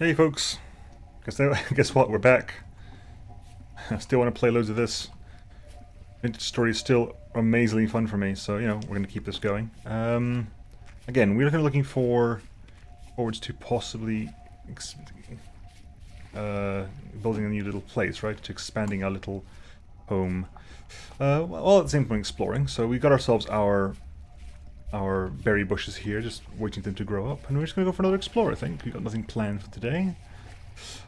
Hey folks, guess what? We're back. I still want to play loads of this. Vintage story is still amazingly fun for me, so we're going to keep this going. Again, we're looking forwards to possibly building a new little place, right? To expanding our little home. All at the same time exploring. So we got ourselves our berry bushes here, just waiting for them to grow up, and we're just going to go for another explore, I think. We've got nothing planned for today.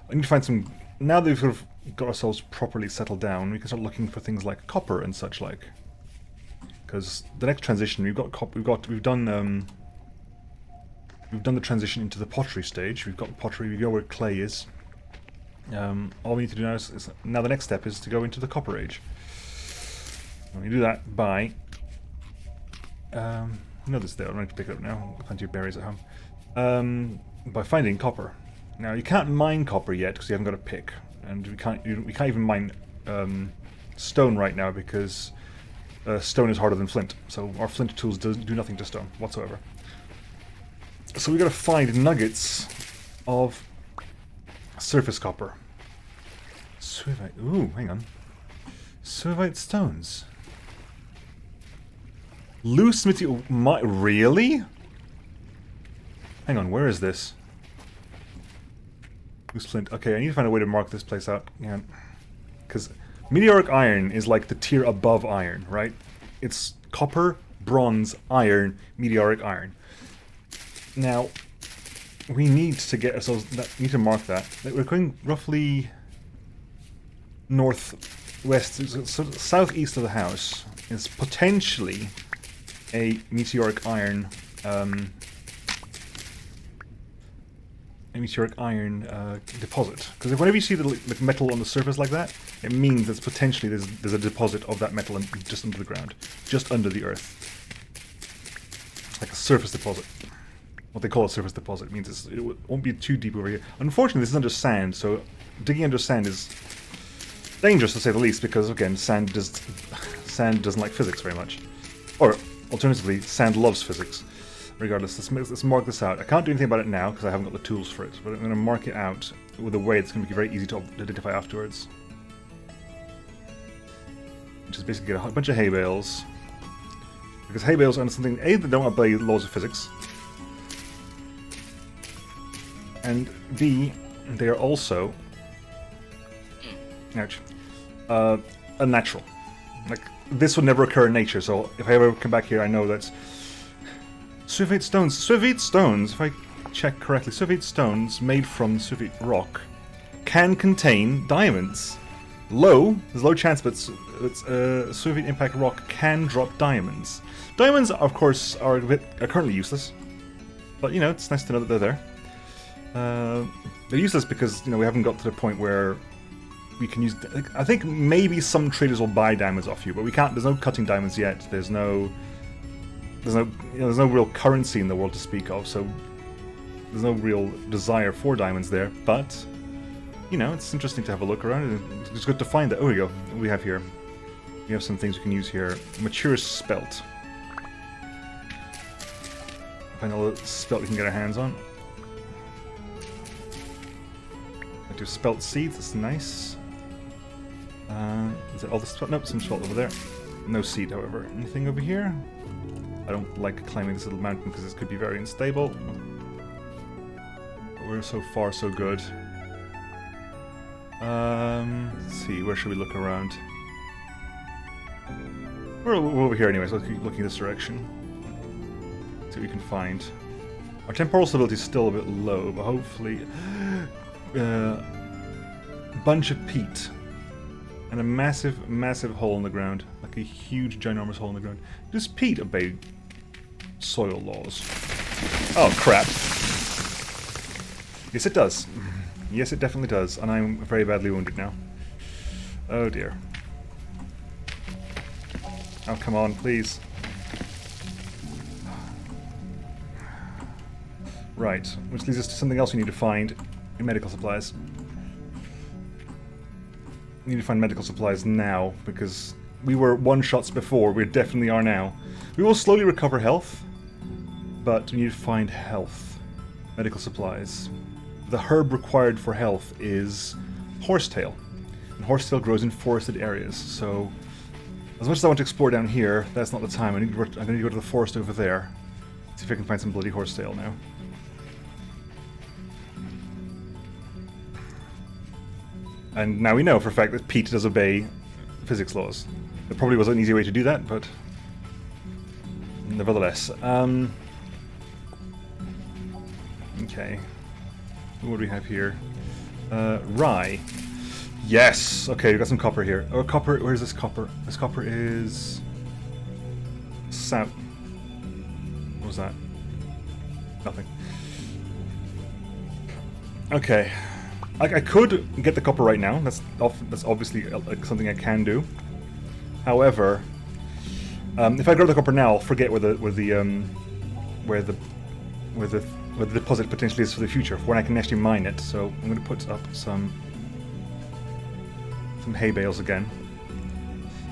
I need to find some... Now that we've sort of got ourselves properly settled down, we can start looking for things like copper and such like. Because the next transition, we've done the transition into the pottery stage. We've got pottery, we go where clay is. All we need to do now the next step is to go into the copper age. And we do that by... no, this is there. I'm going to pick it up now. Plenty of berries at home. By finding copper. Now you can't mine copper yet because you haven't got a pick, and we can't even mine stone right now because stone is harder than flint. So our flint tools do nothing to stone whatsoever. So we got to find nuggets of surface copper. Suevite. Ooh, hang on. Suevite stones. Loose material. Really? Hang on, where is this? Loose flint. Okay, I need to find a way to mark this place out. Yeah. Because meteoric iron is like the tier above iron, right? It's copper, bronze, iron, meteoric iron. Now, we need to get ourselves... We need to mark that. We're going roughly northwest, so southeast of the house is potentially a meteoric iron deposit. Because whenever you see the metal on the surface like that, it means that potentially there's a deposit of that metal just under the ground, just under the earth, like a surface deposit. What they call a surface deposit means it won't be too deep over here. Unfortunately, this is under sand, so digging under sand is dangerous to say the least. Because again, sand doesn't like physics very much, or alternatively, sand loves physics. Regardless, let's mark this out. I can't do anything about it now because I haven't got the tools for it, but I'm going to mark it out with a way that's going to be very easy to identify afterwards. Just basically get a bunch of hay bales, because hay bales are something A, that don't obey laws of physics, and B, they are also unnatural. Like, this would never occur in nature, so if I ever come back here, I know that Suevite stones, if I check correctly, Suevite stones made from Suevite rock can contain diamonds. There's low chance, but Suevite impact rock can drop diamonds. Diamonds, of course, are currently useless, but it's nice to know that they're there. They're useless because we haven't got to the point where we can use. I think maybe some traders will buy diamonds off you, but we can't. There's no cutting diamonds yet. There's no real currency in the world to speak of, so there's no real desire for diamonds there. But it's interesting to have a look around, and it's good to find that. Oh, here we go. What do we have here? We have some things we can use here. Mature spelt. Find all the spelt we can get our hands on. I do spelt seeds. That's nice. Is that all the spelt? Nope, some spelt over there. No seed, however. Anything over here? I don't like climbing this little mountain because this could be very unstable. But we're so far so good. Let's see, where should we look around? We're over here anyway, so let's keep looking this direction. See what we can find. Our temporal stability is still a bit low, but hopefully... bunch of peat. And a massive, massive hole in the ground. Like a huge, ginormous hole in the ground. Does peat obey soil laws? Oh, crap. Yes, it does. Yes, it definitely does. And I'm very badly wounded now. Oh, dear. Oh, come on, please. Right, which leads us to something else we need to find in medical supplies. We need to find medical supplies now, because we were one-shots before, we definitely are now. We will slowly recover health, but we need to find health. Medical supplies. the herb required for health is horsetail. And horsetail grows in forested areas, so as much as I want to explore down here, that's not the time. I'm going to go to the forest over there. See if I can find some bloody horsetail now. And now we know for a fact that peat does obey physics laws. There probably was an easier way to do that, but nevertheless. Okay. What do we have here? Rye. Yes! Okay, we've got some copper here. Oh, copper. Where's this copper? This copper is... What was that? Nothing. Okay. I could get the copper right now. That's obviously something I can do. However, if I grab the copper now, I'll forget where the deposit potentially is for the future, for when I can actually mine it. So I'm going to put up some hay bales again.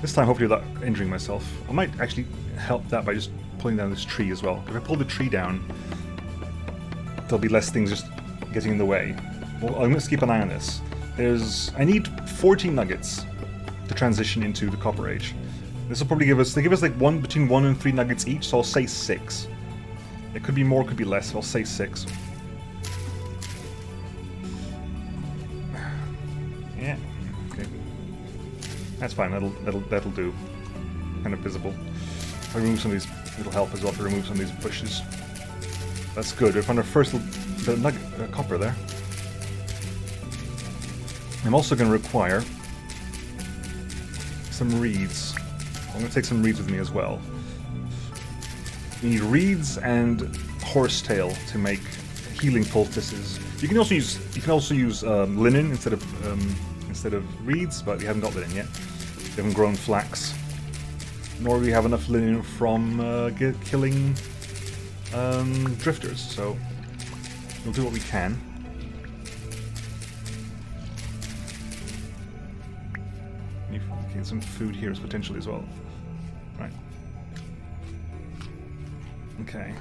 This time, hopefully, without injuring myself. I might actually help that by just pulling down this tree as well. If I pull the tree down, there'll be less things just getting in the way. Well, I'm going to keep an eye on this. I need 40 nuggets to transition into the Copper Age. This will probably give us, they give us like between 1 and 3 nuggets each, so I'll say 6. It could be more, could be less, so I'll say 6. Yeah, okay. That's fine, that'll do. Kind of visible. If I remove some of these, it'll help as well to remove some of these bushes. That's good. We found our first copper there. I'm also going to require some reeds. I'm going to take some reeds with me as well. You need reeds and horsetail to make healing poultices. You can also use linen instead of reeds, but we haven't got linen yet. We haven't grown flax, nor do we have enough linen from killing drifters. So we'll do what we can. Okay, some food here is potentially as well. Right. Okay.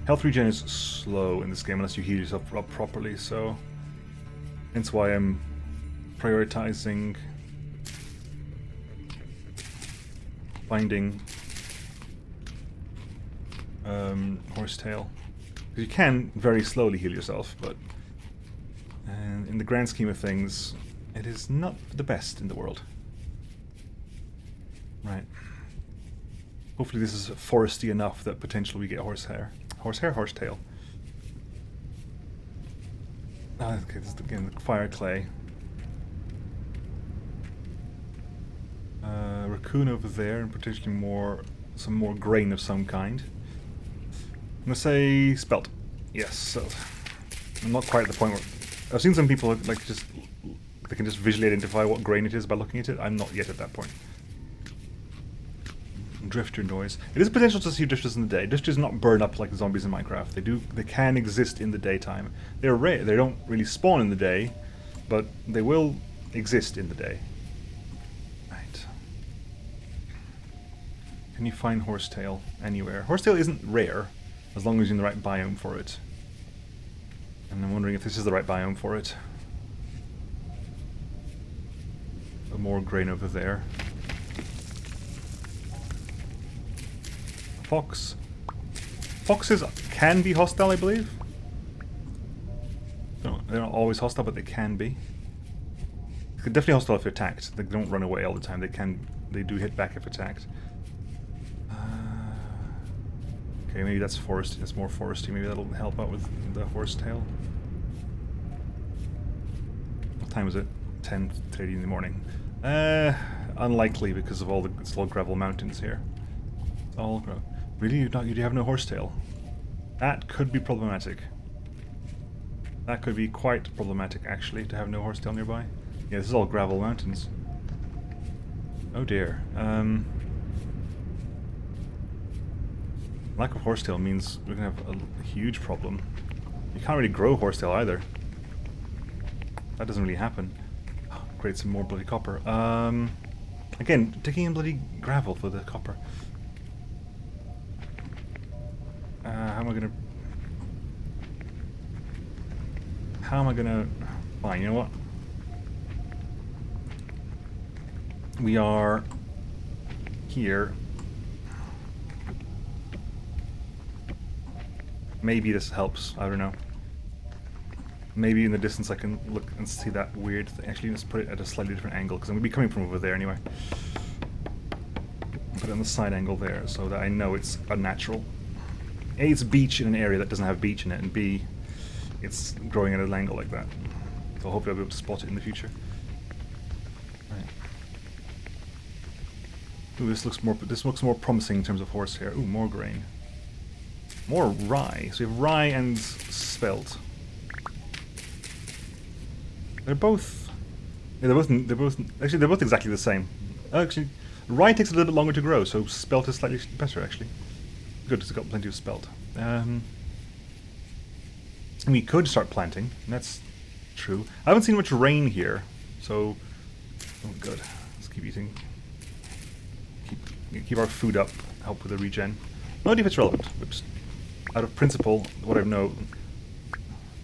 Health regen is slow in this game unless you heal yourself up properly, so hence why I'm prioritizing finding horsetail. Because you can very slowly heal yourself, but in the grand scheme of things, it is not the best in the world. Right. Hopefully this is foresty enough that potentially we get horsehair. Horsetail. Okay, this is again the fire clay. Raccoon over there, and potentially some more grain of some kind. I'm gonna say spelt. Yes, so I'm not quite at the point where I've seen some people like they can just visually identify what grain it is by looking at it. I'm not yet at that point. Drifter noise. It is potential to see drifters in the day. Drifters not burn up like zombies in Minecraft. They can exist in the daytime. They're rare. They don't really spawn in the day, but they will exist in the day. Right. Can you find horsetail anywhere? Horsetail isn't rare, as long as you're in the right biome for it. And I'm wondering if this is the right biome for it. More grain over there. Fox. Foxes can be hostile, I believe. No, they're not always hostile, but they can be. They're definitely hostile if they're attacked. They don't run away all the time. They do hit back if attacked. Okay, maybe that's forest. That's more foresty. Maybe that'll help out with the horsetail. What time is it? 10:30 in the morning. Unlikely because of it's all gravel mountains here. All gravel. Really, you have no horsetail? That could be problematic. That could be quite problematic, actually, to have no horsetail nearby. Yeah, this is all gravel mountains. Oh dear. Lack of horsetail means we're gonna have a huge problem. You can't really grow horsetail either. That doesn't really happen. Create some more bloody copper. Again, digging in bloody gravel for the copper. How am I gonna... How am I gonna... Fine, you know what? We are here. Maybe this helps, I don't know. Maybe in the distance I can look and see that weird thing. Actually, let's put it at a slightly different angle, because I'm going to be coming from over there anyway. Put it on the side angle there, so that I know it's unnatural. A, it's beach in an area that doesn't have beach in it, and B, it's growing at an angle like that. So hopefully I'll be able to spot it in the future. Right. Ooh, this looks more promising in terms of horsehair. Ooh, more grain. More rye. So you have rye and spelt. They're both... Yeah, they're both... Actually, they're both exactly the same. Actually, rye takes a little bit longer to grow, so spelt is slightly better, actually. Good, it's got plenty of spelt. We could start planting. That's true. I haven't seen much rain here, so... Oh, good. Let's keep eating. Keep our food up. Help with the regen. Not if it's relevant. But out of principle, what I know...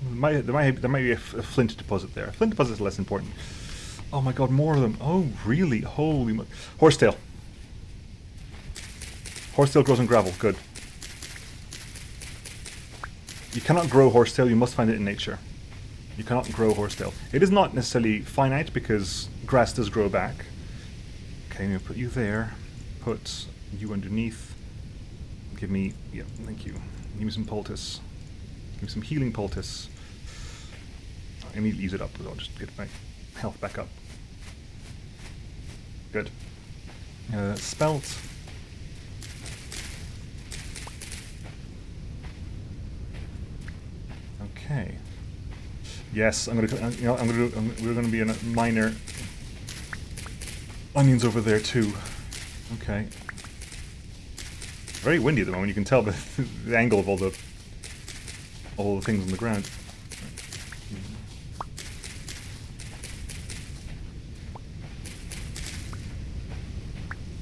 There might be a flint deposit there. Flint deposit is less important. Oh my god, more of them. Oh, really? Holy mo... Horsetail. Horsetail grows on gravel. Good. You cannot grow horsetail. You must find it in nature. You cannot grow horsetail. It is not necessarily finite, because grass does grow back. Okay, I'm going to put you there. Put you underneath. Give me... Yeah, thank you. Give me some poultice. Give me some healing poultice. I immediately use it up, but I'll just get my health back up. Good. Spelt. Okay. Yes, we're gonna be in a minor onions over there too. Okay. Very windy at the moment. You can tell by the angle of all the things on the ground.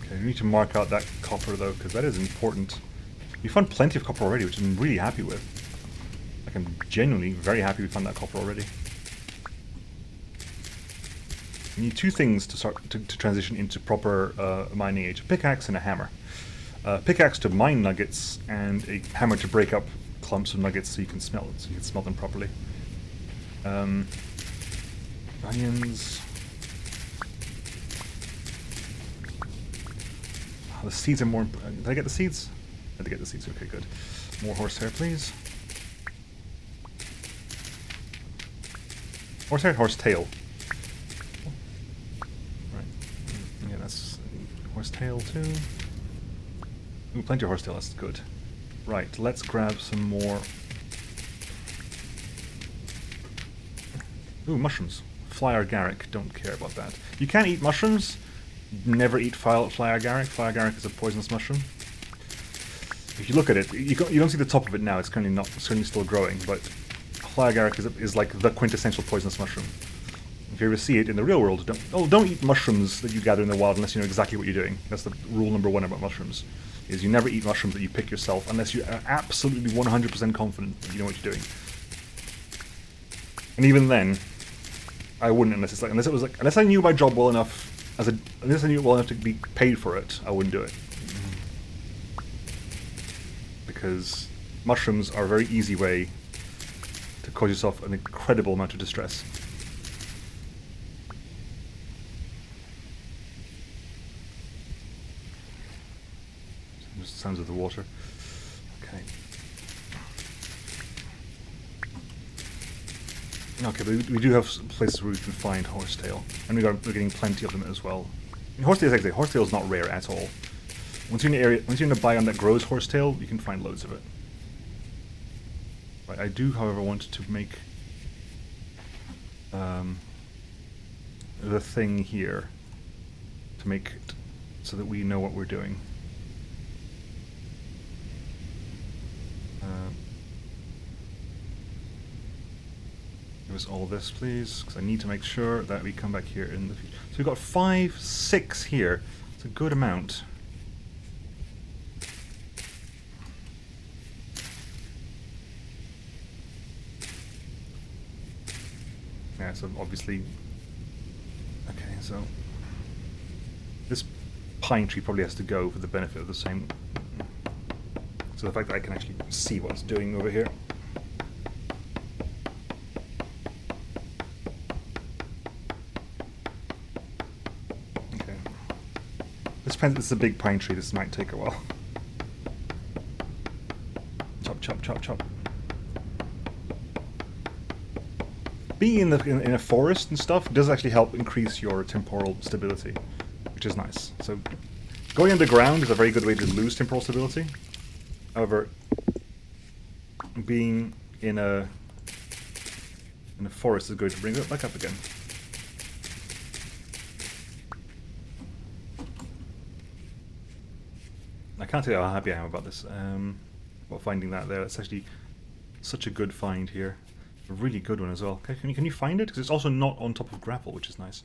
Okay, we need to mark out that copper though, because that is important. We found plenty of copper already, which I'm really happy with. Like, I'm genuinely very happy we found that copper already. We need two things to start to transition into proper mining age: a pickaxe and a hammer. Pickaxe to mine nuggets, and a hammer to break up clumps of nuggets so you can smelt them properly. Onions. Oh, the seeds are more. Did I get the seeds? I did get the seeds. Okay, good. More horsehair, please. Horsehair, horsetail. Right. Yeah, that's horsetail too. Ooh, plenty of horsetail. That's good. Right. Let's grab some more. Ooh, mushrooms. Fly agaric. Don't care about that. You can eat mushrooms. Never eat fly agaric. Fly agaric is a poisonous mushroom. If you look at it, you don't see the top of it now. It's currently still growing, but fly agaric is like the quintessential poisonous mushroom. If you ever see it in the real world, don't eat mushrooms that you gather in the wild unless you know exactly what you're doing. That's the rule number one about mushrooms: is you never eat mushrooms that you pick yourself unless you are absolutely 100% confident that you know what you're doing. And even then, I wouldn't unless I knew my job well enough. Unless I knew it well enough to be paid for it, I wouldn't do it. Because mushrooms are a very easy way to cause yourself an incredible amount of distress. Just sounds of the water. Okay. Okay, but we do have places where we can find horsetail, and we're getting plenty of them as well. And horsetail is not rare at all. Once you're in a biome that grows horsetail, you can find loads of it. Right, I do, however, want to make the thing here to make it so that we know what we're doing. Give us all this, please, because I need to make sure that we come back here in the future. So we've got 5, 6 here. It's a good amount. Yeah, so obviously... Okay, so... This pine tree probably has to go for the benefit of the same... So the fact that I can actually see what it's doing over here. Okay. This depends, it's a big pine tree, this might take a while. Chop, chop, chop, chop. Being in a forest and stuff does actually help increase your temporal stability, which is nice. So going underground is a very good way to lose temporal stability. However, being in a forest is going to bring it back up again. I can't tell you how happy I am about this. About finding that there. It's actually such a good find here. A really good one as well. Okay, can you find it? Because it's also not on top of gravel, which is nice.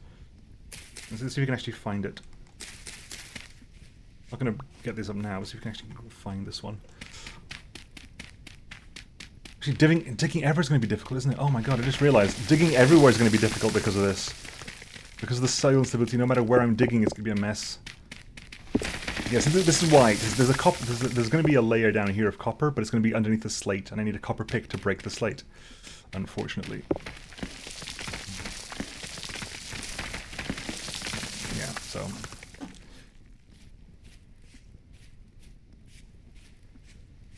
Let's see if we can actually find it. I'm not going to get this up now. Let's see if we can actually find this one. Actually, digging everywhere is going to be difficult, isn't it? Oh my god, I just realized. Digging everywhere is going to be difficult because of this. Because of the soil instability, no matter where I'm digging, it's going to be a mess. Yes, this is why. There's going to be a layer down here of copper, but it's going to be underneath the slate, and I need a copper pick to break the slate. Unfortunately. Yeah, so...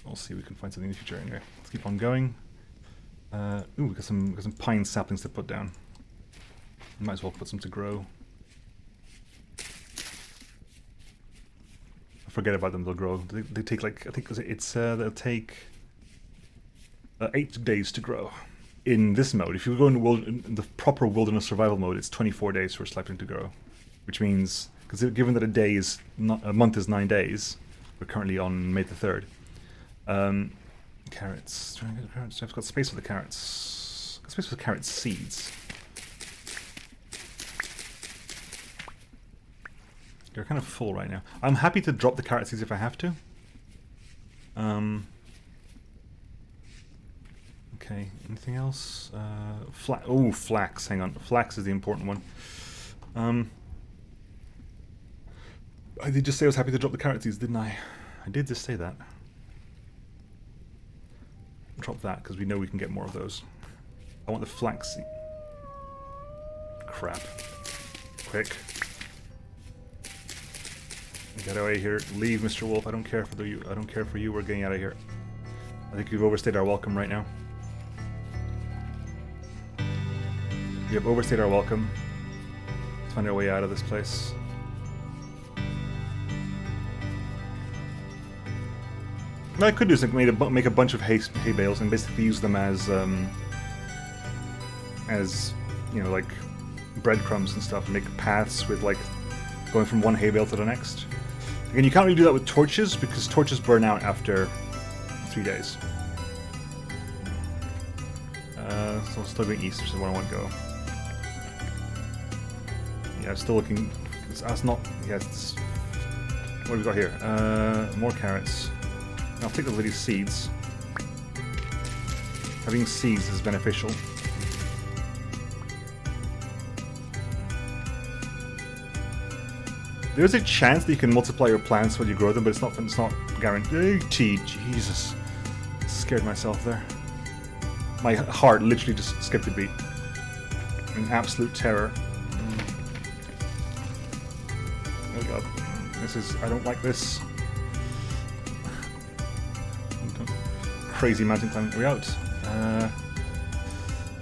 We'll see if we can find something in the future anyway. Let's keep on going. Ooh, we got some pine saplings to put down. Might as well put some to grow. Forget about them, they'll grow. They take like, I think they'll take 8 days to grow. In this mode, if you go in the proper wilderness survival mode, it's 24 days for a sapling to grow. Which means, because given that a month is 9 days, we're currently on May the 3rd. Carrots. Trying to get the carrots. I've got space for the carrots. Got space for the carrot seeds. They're kind of full right now. I'm happy to drop the carrot seeds if I have to. Okay, anything else? Flax. Hang on. Flax is the important one. I did just say I was happy to drop the carrot seeds, didn't I? I did just say that. Drop that, because we know we can get more of those. I want the flax seed. Crap. Quick. Get out of here. Leave, Mr. Wolf. I don't care for you. I don't care for you. We're getting out of here. I think we've overstayed our welcome right now. We have overstayed our welcome. Let's find our way out of this place. What I could do is make a bunch of hay bales and basically use them as you know, like breadcrumbs and stuff, and make paths with like going from one hay bale to the next. Again, you can't really do that with torches because torches burn out after 3 days. So I'm still going east, which is where I want to go. Yeah, I'm still looking. That's not. Yeah, it's, what have we got here? More carrots. I'll take those little seeds. Having seeds is beneficial. There's a chance that you can multiply your plants when you grow them, but it's not guaranteed. Jesus. Scared myself there. My heart literally just skipped a beat. In absolute terror. Oh god. I don't like this. Crazy mountain climbing. Are we out?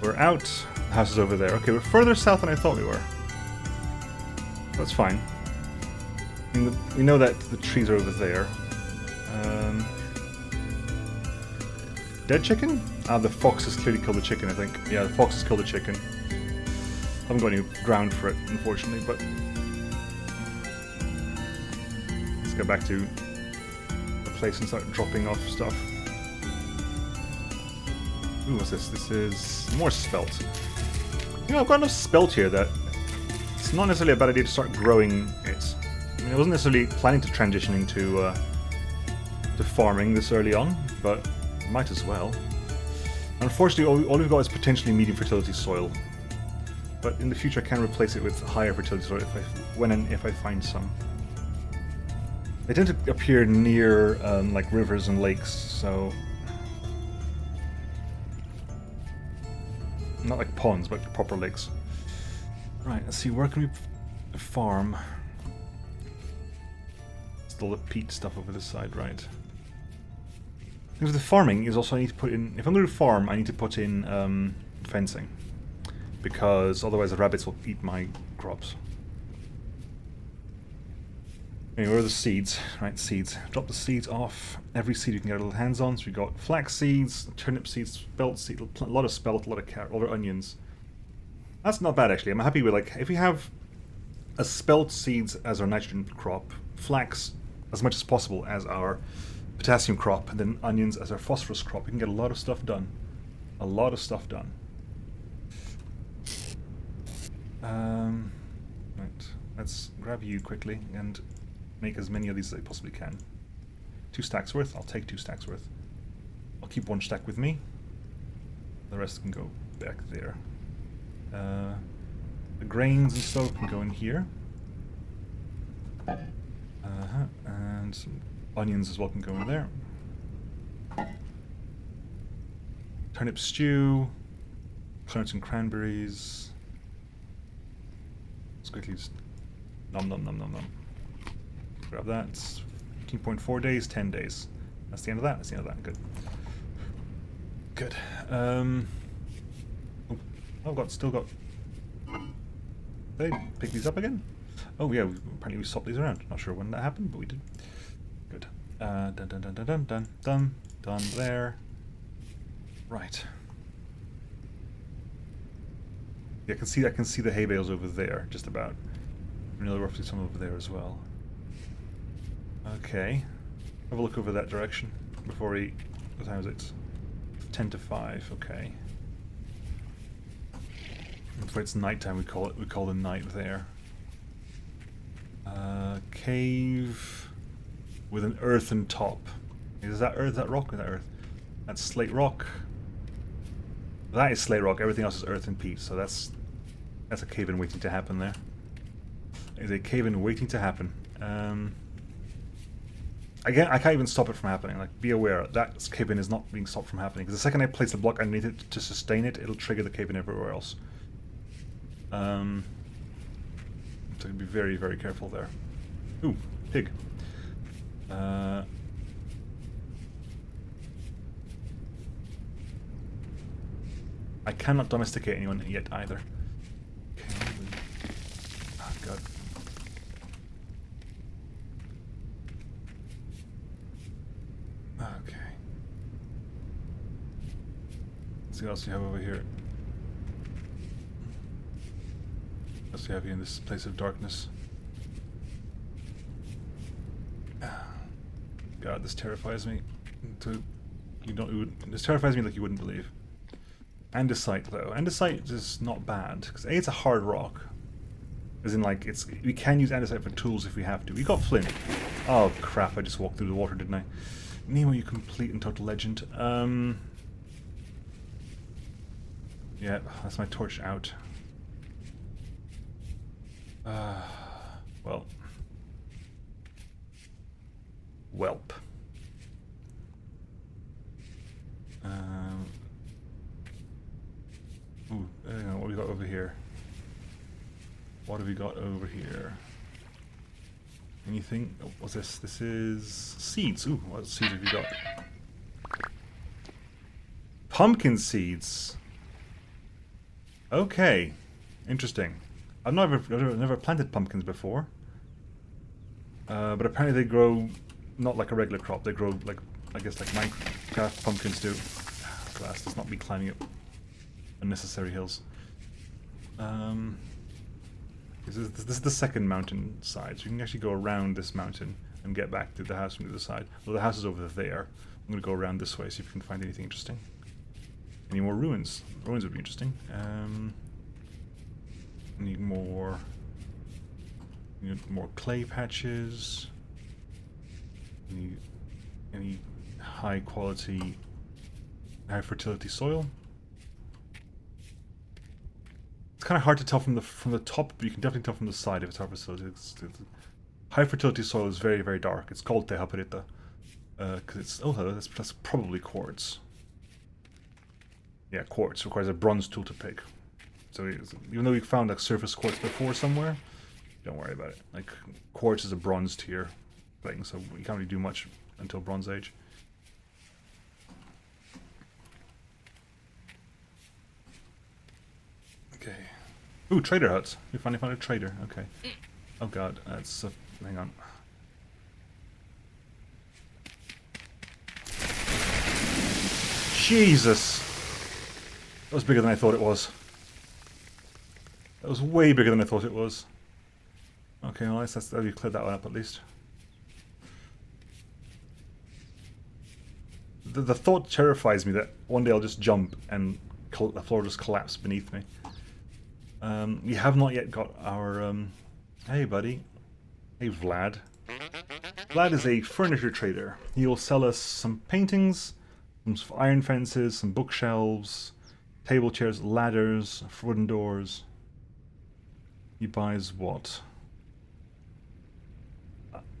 We're out. The house is over there. Okay, we're further south than I thought we were. That's fine. I mean, we know that the trees are over there. Dead chicken? Ah, the fox has clearly killed the chicken, I think. Yeah, the fox has killed the chicken. I haven't got any ground for it, unfortunately, but... Let's go back to the place and start dropping off stuff. Ooh, what's this? This is more spelt. You know, I've got enough spelt here that it's not necessarily a bad idea to start growing it. I mean, I wasn't necessarily planning to transition into farming this early on, but might as well. Unfortunately, all we've got is potentially medium fertility soil. but in the future I can replace it with higher fertility soil when and if I find some. They tend to appear near like rivers and lakes, so not like ponds, but proper lakes. Right, let's see, where can we farm? Still the peat stuff over this side, right? Because the farming is also I need to put in. If I'm going to farm, I need to put in fencing, because otherwise the rabbits will eat my crops. Anyway, where are the seeds? Right, seeds. Drop the seeds off. Every seed you can get a little hands on. So we got flax seeds, turnip seeds, spelt seeds, a lot of spelt, a lot of carrot, a lot of onions. That's not bad actually. I'm happy with like if we have a spelt seeds as our nitrogen crop, flax as much as possible as our potassium crop, and then onions as our phosphorus crop. We can get a lot of stuff done. A lot of stuff done. Right, let's grab you quickly and make as many of these as I possibly can. 2 stacks worth. I'll take 2 stacks worth. I'll keep 1 stack with me. The rest can go back there. The grains and stuff can go in here. And some onions as well can go in there. Turnip stew, clarets and cranberries. Let's quickly just nom nom nom nom nom. Grab that. 15.4 days, 10 days. That's the end of that. That's the end of that. Good. Good. Oh, still got. Did they pick these up again? Oh yeah, apparently we swapped these around. Not sure when that happened, but we did. Good. Dun dun dun dun dun dun dun. Done there. Right. Yeah, I can see the hay bales over there, just about. And roughly some over there as well. Okay. Have a look over that direction before we. What time is it? 10 to 5. Okay. Before it's nighttime, we call the night there. Cave with an earthen top. Is that earth? Is that rock? Is that earth? That's slate rock. That is slate rock. Everything else is earth and peat. So that's a cave-in waiting to happen there. Is a cave-in waiting to happen. Again, I can't even stop it from happening. Like, be aware that cave-in is not being stopped from happening. Because the second I place the block underneath it to sustain it, it'll trigger the cave-in everywhere else. So be very, very careful there. Ooh, pig. I cannot domesticate anyone yet either. Okay. Oh god. Okay. Let's see what else you have over here. What else do you have here in this place of darkness? God, this terrifies me. This terrifies me like you wouldn't believe. Andesite, though. Andesite is not bad, because A, it's a hard rock. As in, like, we can use andesite for tools if we have to. We got flint. Oh, crap, I just walked through the water, didn't I? Nemo, you complete and total legend. Yeah, that's my torch out. Well. Welp. Ooh, what have we got over here? What have we got over here? Anything? Oh, what's this? This is seeds. Ooh, what seeds have we got? Pumpkin seeds. Okay, interesting. I've never planted pumpkins before. But apparently they grow not like a regular crop. They grow like, I guess, like Minecraft pumpkins do. Glass, let's not be climbing up unnecessary hills. This is the second mountain side, so you can actually go around this mountain and get back to the house from the other side. Well, the house is over there. I'm going to go around this way, see if we can find anything interesting. Any more ruins? Ruins would be interesting. Need more clay patches. Need any high quality, high fertility soil. It's kind of hard to tell from the top, but you can definitely tell from the side if it's our facility. High fertility soil is very, very dark. It's called Tehaperita. Because it's... Oh, that's probably quartz. Yeah, quartz requires a bronze tool to pick. So even though we found like surface quartz before somewhere, don't worry about it. Like, quartz is a bronze tier thing, so we can't really do much until Bronze Age. Okay. Ooh, trader huts. We finally found a trader. Okay. Oh god, that's... hang on. Jesus! That was bigger than I thought it was. That was way bigger than I thought it was. Okay, well, that's we've cleared that one up at least. The thought terrifies me that one day I'll just jump and the floor just collapse beneath me. We have not yet got our... Hey, buddy. Hey, Vlad. Vlad is a furniture trader. He'll sell us some paintings, some iron fences, some bookshelves, table chairs, ladders, wooden doors. He buys what?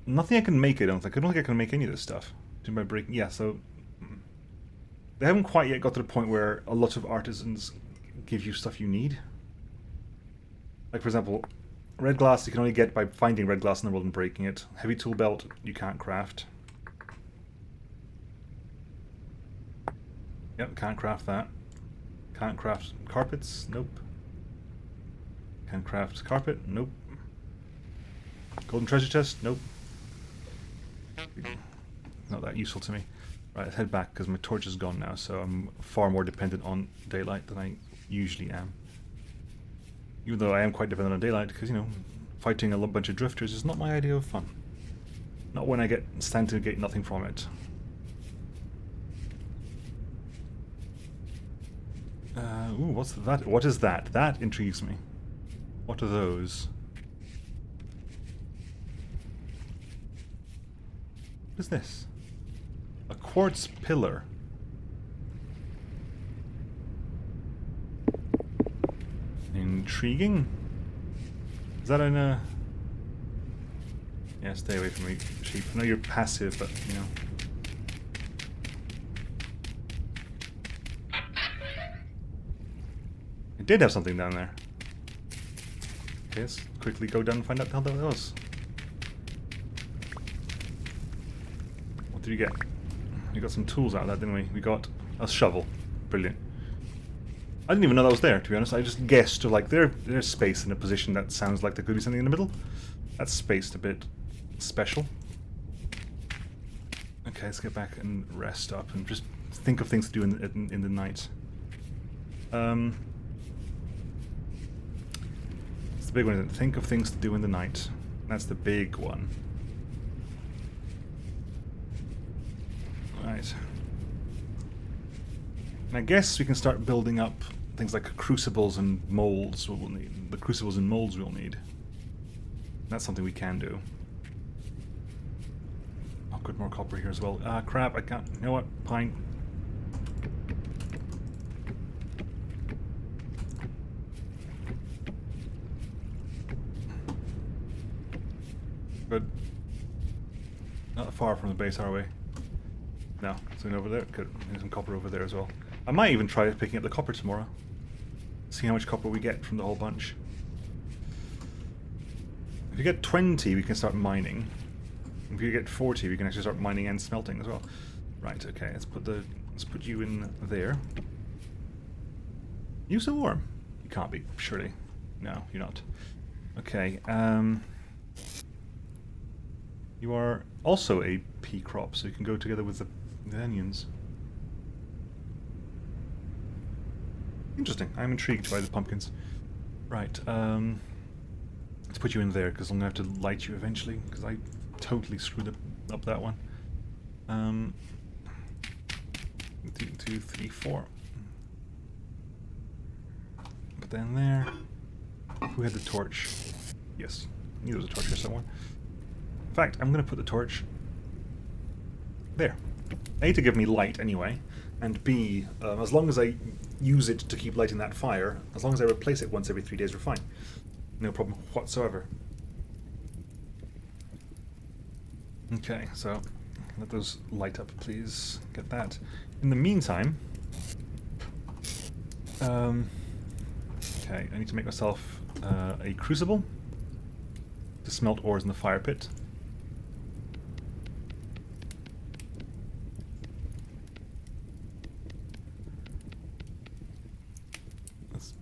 Nothing I can make, I don't think. I don't think I can make any of this stuff. By breaking... Yeah, so... They haven't quite yet got to the point where a lot of artisans give you stuff you need. Like, for example, red glass you can only get by finding red glass in the world and breaking it. Heavy tool belt you can't craft. Yep, can't craft that. Can't craft carpets? Nope. Can't craft carpet? Nope. Golden treasure chest? Nope. Not that useful to me. Right, let's head back because my torch is gone now, so I'm far more dependent on daylight than I usually am. Even though I am quite dependent on daylight because, you know, fighting a bunch of drifters is not my idea of fun. Not when I stand to get nothing from it. Ooh, what's that? What is that? That intrigues me. What are those? What is this? A quartz pillar. Intriguing. Is that in a... Yeah, stay away from me, sheep. I know you're passive, but, you know... It did have something down there. Okay, let's quickly go down and find out how that was. What did you get? We got some tools out of that, didn't we? We got a shovel. Brilliant. I didn't even know that was there, to be honest. I just guessed to like there's space in a position that sounds like there could be something in the middle. That's spaced a bit special. Okay, let's get back and rest up and just think of things to do in the night. It's the big one, isn't it? Think of things to do in the night. That's the big one. Right. And I guess we can start building up things like crucibles and molds we'll need. The crucibles and molds we'll need. That's something we can do. Oh, good, more copper here as well. Ah, crap, I can't... You know what? Pine. Good. Not far from the base, are we? No, something over there. Good. There's some copper over there as well. I might even try picking up the copper tomorrow. See how much copper we get from the whole bunch. If you get 20, we can start mining. If you get 40, we can actually start mining and smelting as well. Right. Okay. Let's put you in there. You so warm? You can't be, surely. No, you're not. Okay. You are also a pea crop, so you can go together with the onions. Interesting. I'm intrigued by the pumpkins. Right. Let's put you in there because I'm gonna have to light you eventually because I totally screwed up that one. 2, 3, 4. Put that in there. Who had the torch? Yes, I knew there was a torch here somewhere. In fact, I'm going to put the torch there. A, to give me light anyway, and B, as long as I use it to keep lighting that fire. As long as I replace it once every 3 days, we're fine. No problem whatsoever. Okay, so let those light up, please. Get that. In the meantime, okay, I need to make myself a crucible to smelt ores in the fire pit.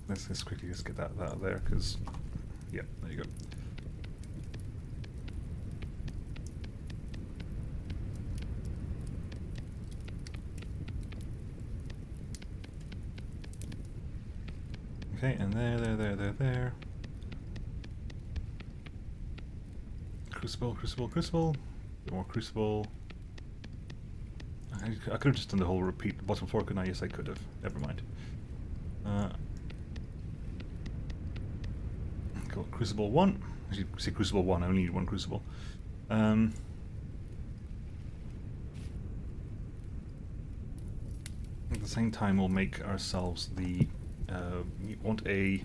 Let's just quickly just get that out there, because, yeah, there you go. Okay, and there. Crucible. Bit more crucible. I could have just done the whole repeat bottom floor, couldn't I? Yes, I could have. Never mind. Cool. Crucible 1. As you see, Crucible 1, I only need 1 crucible. At the same time, we'll make ourselves the... we want a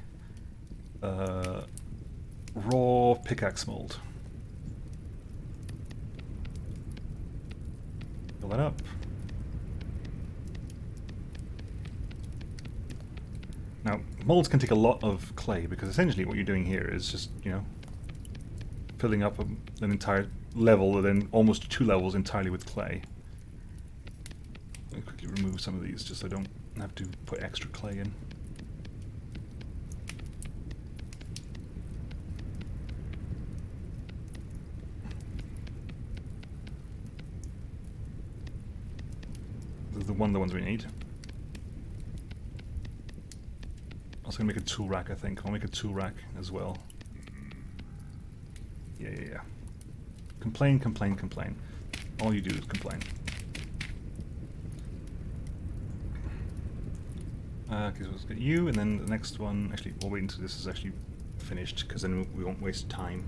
raw pickaxe mold. Fill that up. Now, molds can take a lot of clay, because essentially what you're doing here is just, you know, filling up an entire level, and then almost 2 levels entirely with clay. Let me quickly remove some of these, just so I don't have to put extra clay in. This is the ones we need. I was going to make a tool rack, I think. I'll make a tool rack as well. Yeah. Complain. All you do is complain. Okay, so let's get you, and then the next one... Actually, we'll wait until this is actually finished, because then we won't waste time.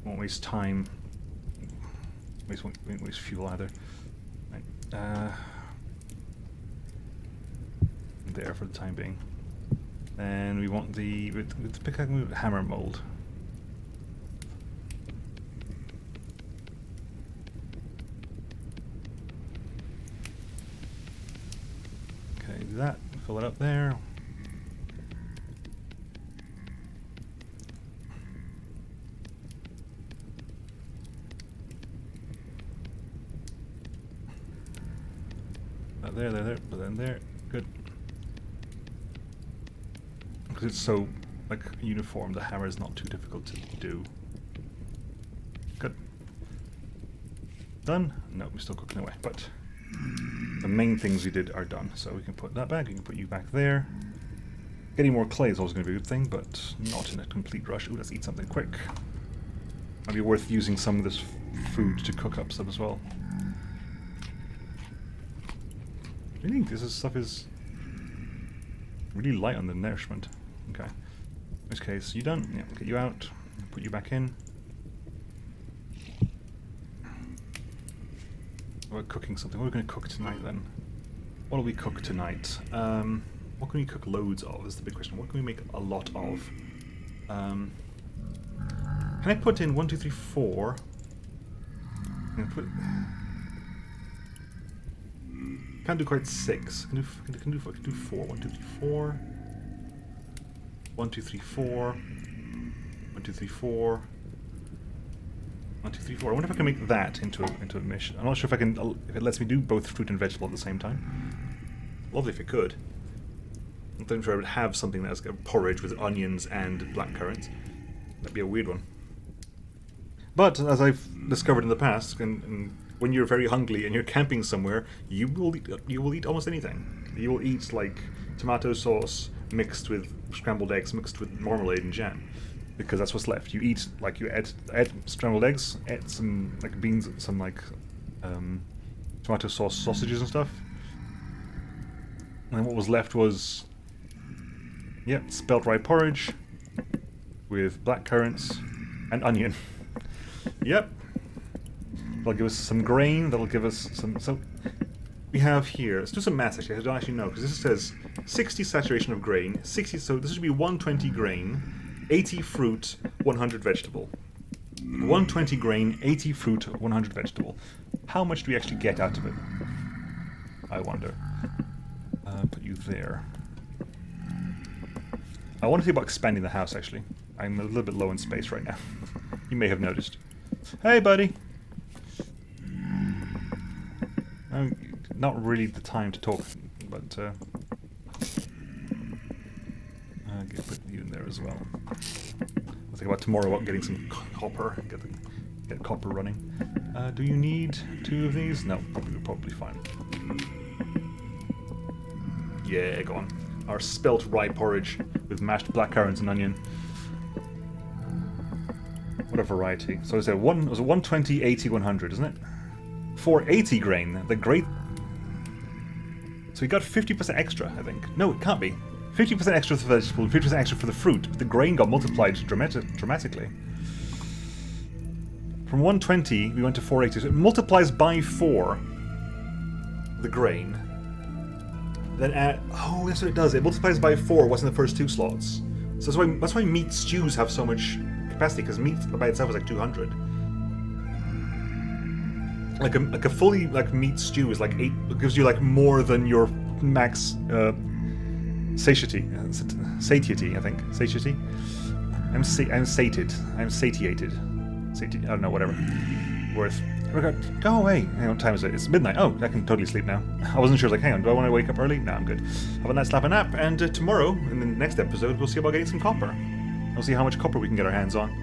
Won't waste time. Won't waste fuel either. Right. There for the time being. And we want the with the pickaxe hammer mold. Okay, do that. Fill it up there. There, but then there. Good. Because it's so, like, uniform, the hammer is not too difficult to do. Good. Done? No, we're still cooking away, but the main things we did are done. So we can put that back, we can put you back there. Getting more clay is always going to be a good thing, but not in a complete rush. Ooh, let's eat something quick. Might be worth using some of this food to cook up stuff as well. I think this stuff is really light on the nourishment. Okay. In this case, you done? Yeah, we'll get you out. Put you back in. We're cooking something. What are we going to cook tonight then? What do we cook tonight? What can we cook loads of is the big question. What can we make a lot of? Can I put in 1, 2, 3, 4? Can't do quite 6. Can do 4. 1, 2, 3, 4. 1, 2, 3, 4. 1, 2, 3, 4. 1, 2, 3, 4. I wonder if I can make that into a mission. I'm not sure if I can. If it lets me do both fruit and vegetable at the same time. Lovely if it could. I'm not sure I would have something that's a porridge with onions and black currants. That'd be a weird one. But as I've discovered in the past, and when you're very hungry and you're camping somewhere, you will eat almost anything. You will eat like tomato sauce mixed with scrambled eggs, mixed with marmalade and jam, because that's what's left. You eat like you ate scrambled eggs, ate some like beans, some like tomato sauce sausages and stuff, and then what was left was spelt rye porridge with black currants and onion. Yep. That'll give us some grain, that'll give us some... So, we have here, let's do some maths actually, I don't actually know, because this says 60 saturation of grain, 60, so this should be 120 grain, 80 fruit, 100 vegetable. 120 grain, 80 fruit, 100 vegetable. How much do we actually get out of it? I wonder. Put you there. I want to think about expanding the house actually. I'm a little bit low in space right now. You may have noticed. Hey buddy! Not really the time to talk, but I'll put you in there as well. I'll think about tomorrow about getting some copper, get copper running. Do you need 2 of these? No, probably fine. Yeah, go on. Our spelt rye porridge with mashed black currants and onion. What a variety. So it was 120, 80, 100, isn't it? 480 grain, the great... So we got 50% extra, I think. No, it can't be. 50% extra for the vegetable, 50% extra for the fruit. But the grain got multiplied dramatically. From 120, we went to 480. So it multiplies by 4, the grain. Then add... Oh, that's what it does. It multiplies by 4 what's in the first 2 slots. So that's why meat stews have so much capacity, because meat by itself is like 200. Like a fully meat stew is like 8. It gives you like more than your max satiety. Satiety, I think. Satiety. I'm sated. I'm satiated. I don't know. Whatever. Worth. Go away. Hang on. What time is it? It's midnight. Oh, I can totally sleep now. I wasn't sure. Like, hang on. Do I want to wake up early? No, I'm good. Have a nice nap. And tomorrow, in the next episode, we'll see about getting some copper. We'll see how much copper we can get our hands on.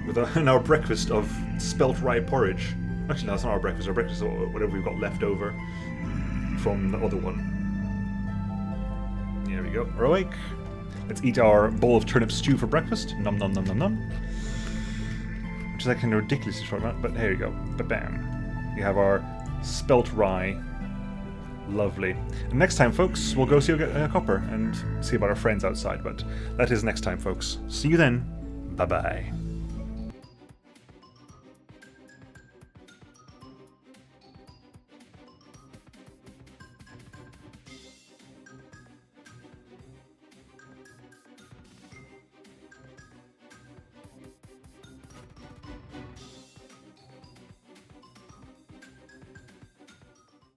With our breakfast of spelt rye porridge. Actually, no, that's not our breakfast. Our breakfast is whatever we've got left over from the other one. There we go. We're awake. Let's eat our bowl of turnip stew for breakfast. Nom nom nom nom nom. Which is like kind of ridiculously short amount, but here you go. Ba-bam. We have our spelt rye. Lovely. And next time, folks, we'll go see copper and see about our friends outside. But that is next time, folks. See you then. Bye-bye.